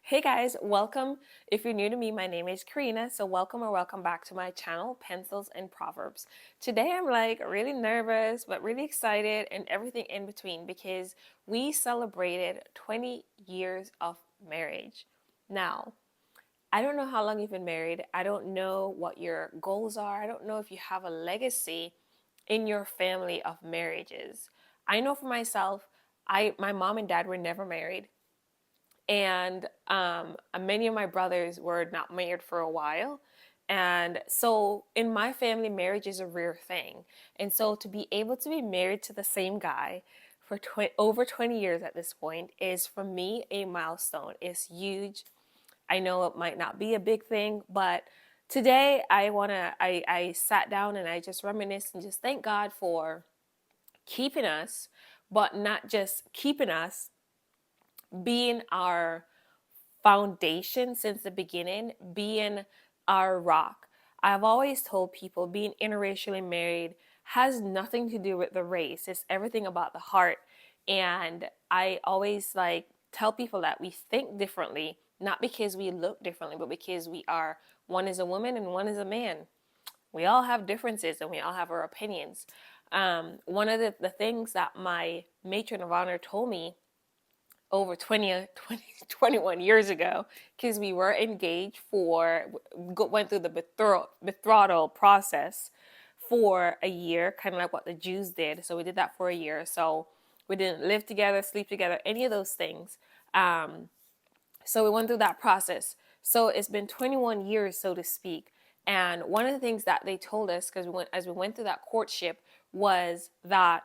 Hey guys, welcome. If you're new to me, my name is Karina. So welcome or welcome back to my channel, Pencils and Proverbs. Today I'm like really nervous, but really excited and everything in between because we celebrated 20 years of marriage. Now, I don't know how long you've been married. I don't know what your goals are. I don't know if you have a legacy in your family of marriages. I know for myself, my mom and dad were never married, and many of my brothers were not married for a while. And so in my family, marriage is a rare thing. And so to be able to be married to the same guy for over 20 years at this point is for me a milestone. It's huge. I know it might not be a big thing, but today I sat down and I just reminisced and just thank God for keeping us, but not just keeping us, being our foundation since the beginning, being our rock. I've always told people being interracially married has nothing to do with the race. It's everything about the heart. And I always tell people that we think differently, not because we look differently, but because we are, one is a woman and one is a man. We all have differences and we all have our opinions. One of the things that my matron of honor told me over 21 years ago, because we were engaged went through the betrothal process for a year, kind of like what the Jews did. So we did that for a year. So we didn't live together, sleep together, any of those things. So we went through that process. So it's been 21 years, so to speak. And one of the things that they told us, because as we went through that courtship, was that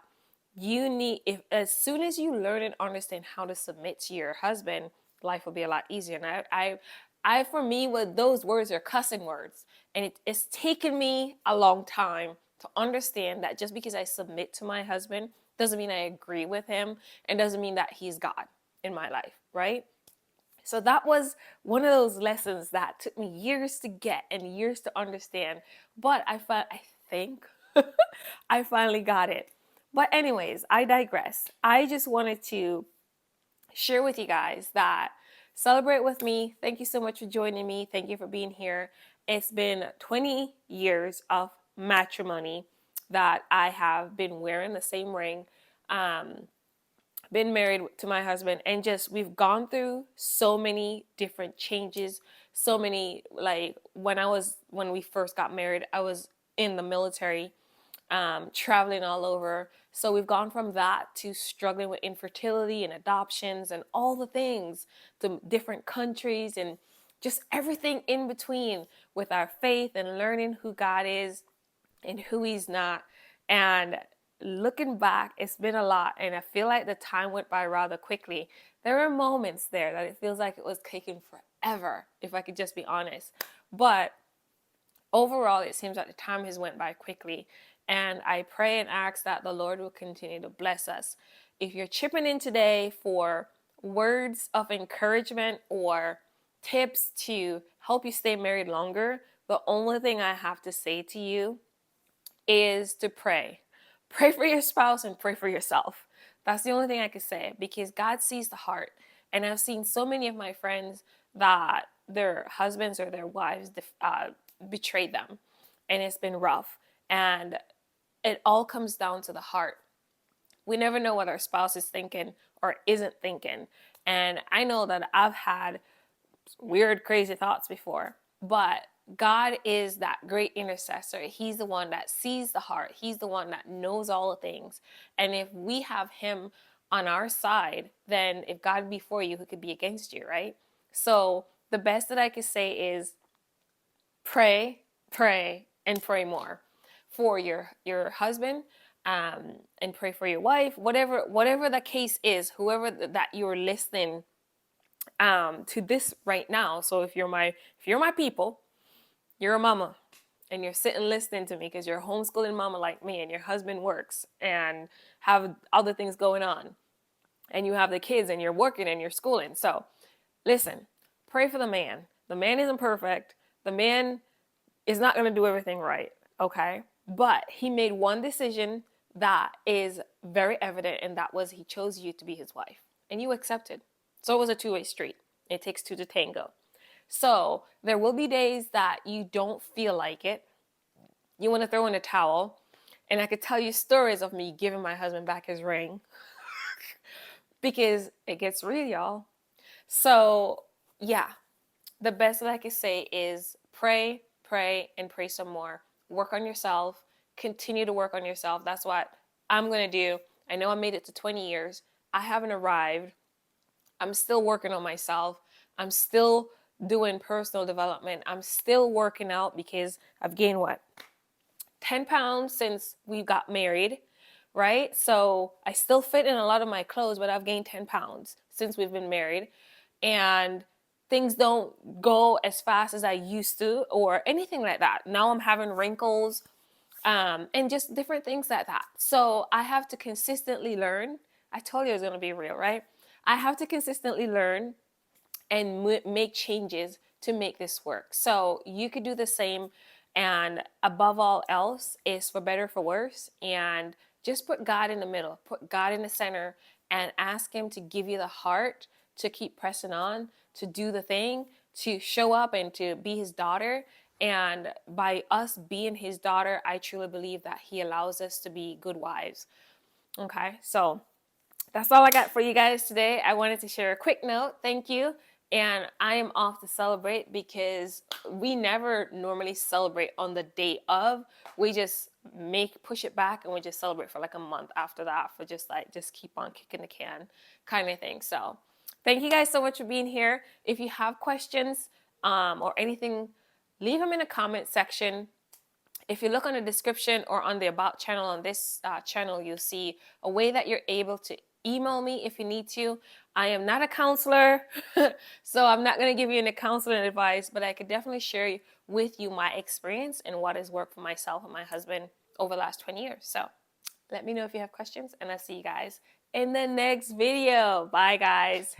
you need, if as soon as you learn and understand how to submit to your husband, life will be a lot easier. And I for me, what those words are cussing words, and it's taken me a long time to understand that just because I submit to my husband doesn't mean I agree with him, and doesn't mean that he's God in my life, right? So that was one of those lessons that took me years to get and years to understand. But I think I finally got it. But anyways, I digress. I just wanted to share with you guys that celebrate with me. Thank you so much for joining me. Thank you for being here. It's been 20 years of matrimony that I have been wearing the same ring. Been married to my husband, and just we've gone through so many different changes, so many, like when we first got married, I was in the military, traveling all over. So we've gone from that to struggling with infertility and adoptions and all the things, to different countries and just everything in between, with our faith and learning who God is and who he's not. And looking back, it's been a lot, and I feel like the time went by rather quickly. There were moments there that it feels like it was taking forever, if I could just be honest. But overall, it seems like the time has went by quickly. And I pray and ask that the Lord will continue to bless us. If you're chipping in today for words of encouragement or tips to help you stay married longer, the only thing I have to say to you is to pray. Pray for your spouse and pray for yourself. That's the only thing I could say, because God sees the heart. And I've seen so many of my friends that their husbands or their wives betrayed them, and it's been rough. And it all comes down to the heart. We never know what our spouse is thinking or isn't thinking. And I know that I've had weird, crazy thoughts before, but God is that great intercessor. He's the one that sees the heart. He's the one that knows all the things. And if we have him on our side, then if God be for you, who could be against you, right? So the best that I could say is pray, pray, and pray more for your husband, and pray for your wife, whatever the case is, whoever that you're listening to this right now. So if you're my people, you're a mama, and you're sitting listening to me because you're a homeschooling mama like me, and your husband works and have other things going on, and you have the kids and you're working and you're schooling. So listen, pray for the man. The man isn't perfect. The man is not going to do everything right, okay? But he made one decision that is very evident, and that was he chose you to be his wife, and you accepted. So it was a two-way street. It takes two to tango. So there will be days that you don't feel like it. You want to throw in a towel. And I could tell you stories of me giving my husband back his ring because it gets real, y'all. So, yeah, the best that I can say is pray, pray, and pray some more. Work on yourself. Continue to work on yourself. That's what I'm going to do. I know I made it to 20 years. I haven't arrived. I'm still working on myself. I'm still doing personal development. I'm still working out because I've gained what? 10 pounds since we got married, right? So I still fit in a lot of my clothes, but I've gained 10 pounds since we've been married. And things don't go as fast as I used to or anything like that. Now I'm having wrinkles, and just different things like that. So I have to consistently learn. I told you it was going to be real, right? I have to consistently learn and make changes to make this work. So you could do the same. And above all else is for better, for worse. And just put God in the middle, put God in the center, and ask Him to give you the heart to keep pressing on, to do the thing, to show up and to be His daughter. And by us being His daughter, I truly believe that He allows us to be good wives. Okay, so that's all I got for you guys today. I wanted to share a quick note. Thank you. And I am off to celebrate because we never normally celebrate on the day of. We just push it back and we just celebrate for like a month after that for just keep on kicking the can kind of thing. So thank you guys so much for being here. If you have questions or anything, leave them in the comment section. If you look on the description or on the About channel on this channel, you'll see a way that you're able to email me if you need to. I am not a counselor, so I'm not going to give you any counseling advice, but I could definitely share with you my experience and what has worked for myself and my husband over the last 20 years. So let me know if you have questions, and I'll see you guys in the next video. Bye, guys.